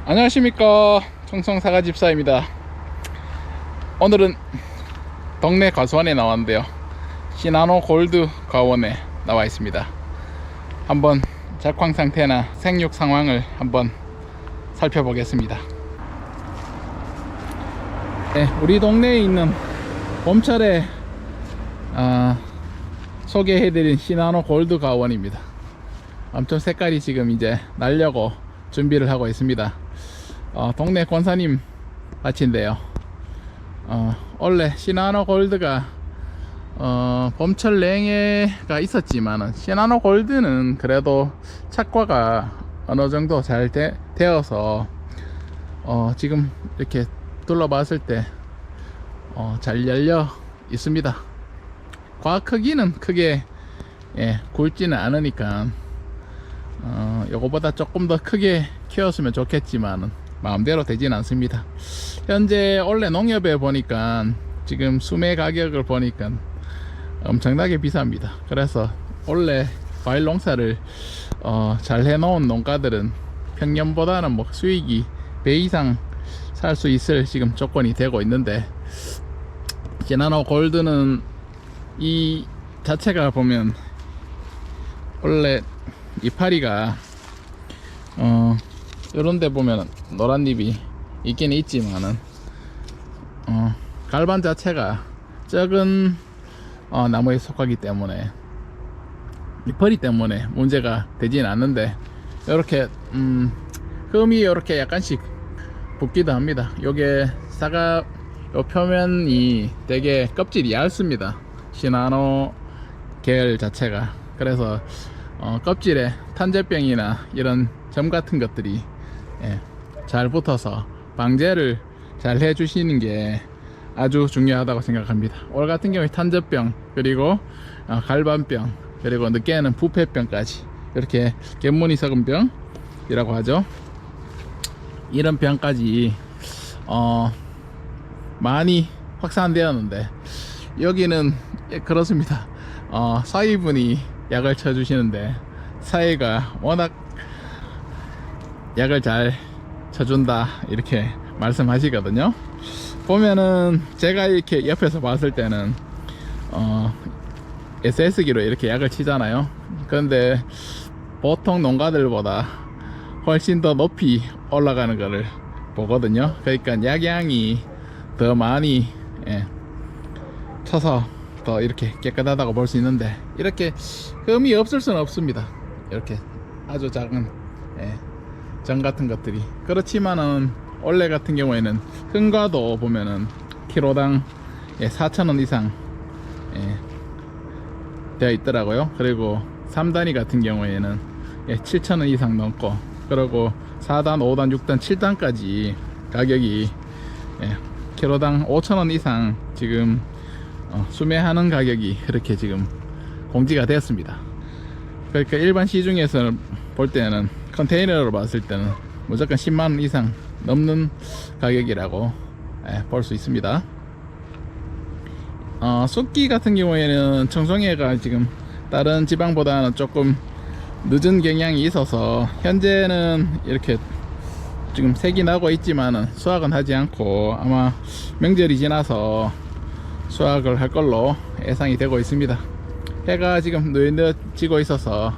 안녕하십니까, 청송사과집사입니다. 오늘은 동네 과수원에 나왔는데요, 시나노 골드 과원에 나와 있습니다. 한번 작황 상태나 생육 상황을 한번 살펴보겠습니다. 네, 우리 동네에 있는 봄철에 소개해드린 시나노 골드 과원입니다. 엄청 색깔이 지금 이제 날려고 준비를 하고 있습니다. 동네 권사님 밭인데요. 원래 시나노 골드가 봄철 냉해가 있었지만은 시나노 골드는 그래도 착과가 어느 정도 잘 되어서 지금 이렇게 둘러봤을 때 잘 열려 있습니다. 과 크기는 크게 굵지는 않으니까 요거보다 조금 더 크게 키웠으면 좋겠지만 마음대로 되진 않습니다. 현재 원래 농협에 보니까 지금 수매 가격을 보니까 엄청나게 비쌉니다. 그래서 원래 과일 농사를 잘 해놓은 농가들은 평년보다는 뭐 수익이 배 이상 살 수 있을 지금 조건이 되고 있는데, 시나노 골드는 이 자체가 보면 원래 이파리가 요런데 보면 노란잎이 있긴 있지만은 갈반 자체가 적은 나무에 속하기 때문에 이파리 때문에 문제가 되진 않는데, 이렇게 흠이 이렇게 약간씩 붙기도 합니다. 요게 사과 요 표면이 되게 껍질이 얇습니다, 시나노 계열 자체가. 그래서 껍질에 탄저병이나 이런 점 같은 것들이 잘 붙어서 방제를 잘 해주시는 게 아주 중요하다고 생각합니다. 올 같은 경우에 탄저병, 그리고 갈반병, 그리고 늦게는 부패병까지, 이렇게 갯무늬 썩은 병이라고 하죠. 이런 병까지 많이 확산되었는데, 여기는 그렇습니다. 사위분이 약을 쳐주시는데 사위가 워낙 약을 잘 쳐준다 이렇게 말씀하시거든요. 보면은 제가 이렇게 옆에서 봤을 때는 SS기로 이렇게 약을 치잖아요. 그런데 보통 농가들보다 훨씬 더 높이 올라가는 거를 보거든요. 그러니까 약양이 더 많이 쳐서 더 이렇게 깨끗하다고 볼 수 있는데, 이렇게 흠이 없을 수는 없습니다. 이렇게 아주 작은 점 같은 것들이. 그렇지만은 원래 같은 경우에는 흠과도 보면은 키로당 4,000원 이상 되어 있더라고요. 그리고 3단위 같은 경우에는 7,000원 이상 넘고, 그리고 4단, 5단, 6단, 7단까지 가격이 키로당 5,000원 이상 지금 수매하는 가격이 이렇게 지금 공지가 되었습니다. 그러니까 일반 시중에서 볼 때는, 컨테이너로 봤을 때는 무조건 10만원 이상 넘는 가격이라고 볼 수 있습니다. 쑥기 같은 경우에는 청송해가 지금 다른 지방보다는 조금 늦은 경향이 있어서 현재는 이렇게 지금 색이 나고 있지만은 수확은 하지 않고, 아마 명절이 지나서 수확을 할 걸로 예상이 되고 있습니다. 해가 지금 느릿느릿지고 있어서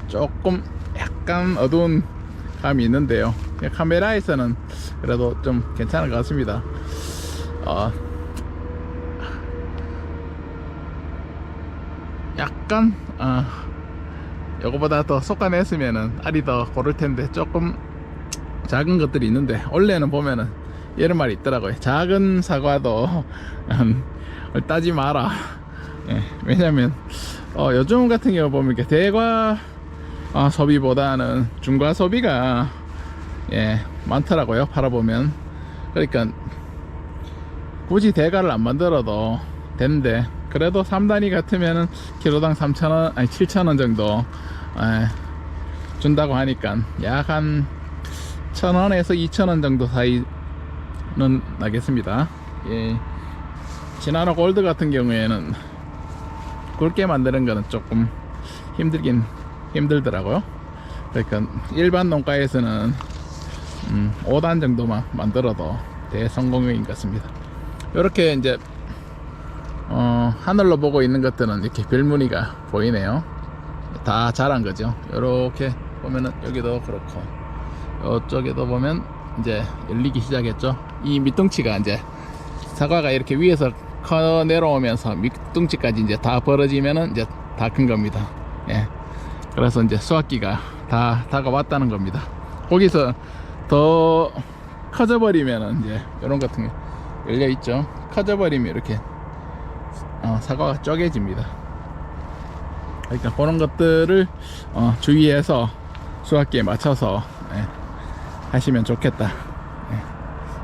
조금 약간 어두운 감이 있는데요, 카메라에서는 그래도 좀 괜찮은 것 같습니다. 약간 요거보다 더 솎아냈으면은 알이 더 고를 텐데, 조금 작은 것들이 있는데, 원래는 보면은 이런 말이 있더라고요. 작은 사과도 따지 마라. 왜냐면 요즘 같은 경우 보면 이렇게 대과 소비보다는 중과 소비가 많더라고요, 팔아보면. 그러니까 굳이 대가를 안 만들어도 되는데, 그래도 3단위 같으면은 키로당 3,000원, 아니 7,000원 정도 준다고 하니까 약 한 1,000원에서 2,000원 정도 사이는 나겠습니다. 시나노 골드 같은 경우에는 굵게 만드는 거는 조금 힘들긴 힘들더라고요. 그러니까 일반 농가에서는 5단 정도만 만들어도 대성공인 것 같습니다. 이렇게 이제 하늘로 보고 있는 것들은 이렇게 별무늬가 보이네요. 다 자란 거죠. 이렇게 보면은 여기도 그렇고 이쪽에도 보면 이제 열리기 시작했죠. 이 밑둥치가 이제 사과가 이렇게 위에서 커 내려오면서 밑둥치까지 이제 다 벌어지면은 이제 다 큰 겁니다. 예. 그래서 이제 수확기가 다 다가왔다는 겁니다. 거기서 더 커져 버리면은 이제 이런 같은 게 열려 있죠. 커져 버리면 이렇게 사과가 쪼개집니다. 그러니까 그런 것들을 주의해서 수확기에 맞춰서 하시면 좋겠다.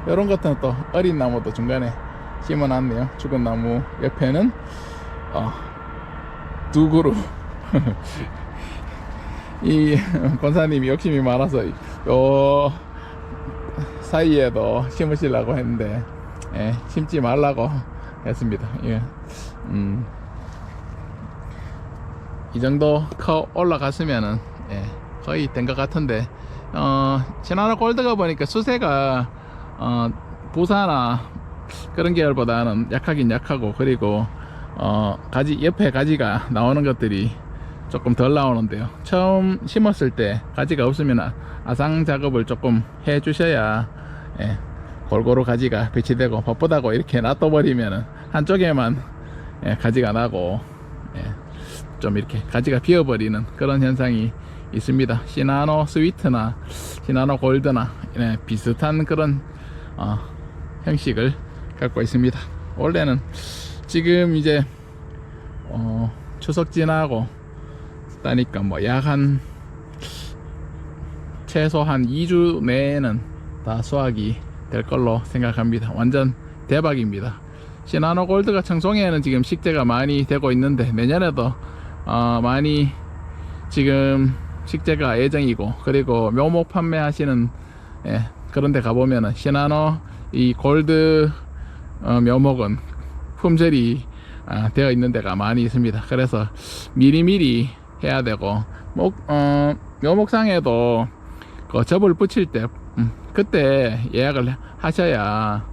이런 것들은 또 어린 나무도 중간에 심어놨네요. 죽은 나무 옆에는 두 그루 이 권사님이 욕심이 많아서 요 사이에도 심으시려고 했는데 심지 말라고 했습니다. 예. 이 정도 커 올라갔으면은 거의 된 것 같은데 시나노 골드가 보니까 수세가 부사나 그런 계열보다는 약하긴 약하고, 그리고 가지 옆에 가지가 나오는 것들이 조금 덜 나오는데요. 처음 심었을 때 가지가 없으면 아상 작업을 조금 해 주셔야 골고루 가지가 배치되고, 바쁘다고 이렇게 놔둬버리면 한쪽에만 가지가 나고 좀 이렇게 가지가 비어버리는 그런 현상이 있습니다. 시나노 스위트나 시나노 골드나 비슷한 그런 형식을 갖고 있습니다. 원래는 지금 이제 추석 지나고 따니까 뭐 약 한 최소 한 2주 내에는 다 수확이 될 걸로 생각합니다. 완전 대박입니다. 시나노 골드가 청송에는 지금 식재가 많이 되고 있는데 내년에도 많이 지금 식재가 예정이고, 그리고 묘목 판매하시는 그런 데 가보면은 시나노 이 골드 묘목은 품절이 되어 있는 데가 많이 있습니다. 그래서 미리미리 해야 되고, 묘목상에도 그 접을 붙일 때 그때 예약을 하셔야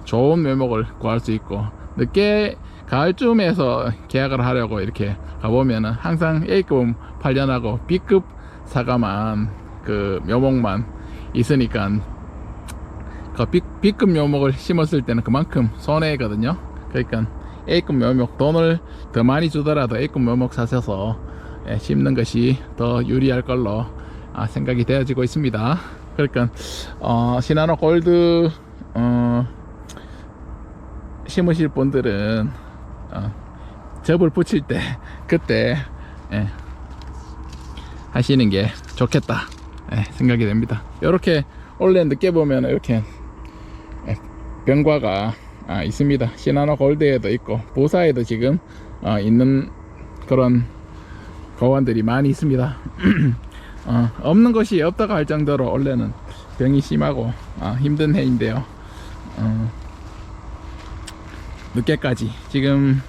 좋은 묘목을 구할 수 있고, 늦게 가을쯤에서 계약을 하려고 이렇게 가보면은 항상 A급 팔려나고 B급 사과만 그 묘목만 있으니까 그 B급 묘목을 심었을 때는 그만큼 손해거든요. 그러니까 A급 묘목, 돈을 더 많이 주더라도 A급 묘목 사셔서 심는 것이 더 유리할 걸로 생각이 되어지고 있습니다. 그러니까 시나노 골드 심으실 분들은 접을 붙일 때 그때 하시는 게 좋겠다 생각이 됩니다. 이렇게 원래 늦게 보면 이렇게 병과가 있습니다. 시나노 골드에도 있고 부사에도 지금 있는 그런 거원들이 많이 있습니다. 없는 것이 없다고 할 정도로 원래는 병이 심하고 힘든 해인데요. 늦게까지 지금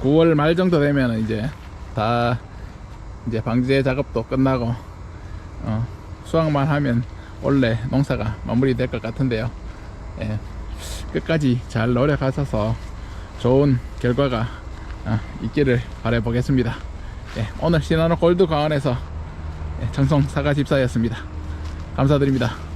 9월 말 정도 되면 이제 다 이제 방제 작업도 끝나고 수확만 하면 원래 농사가 마무리될 것 같은데요. 끝까지 잘 노력하셔서 좋은 결과가 있기를 바라보겠습니다. 오늘 시나노 골드 과원에서 청송 사과 집사였습니다. 감사드립니다.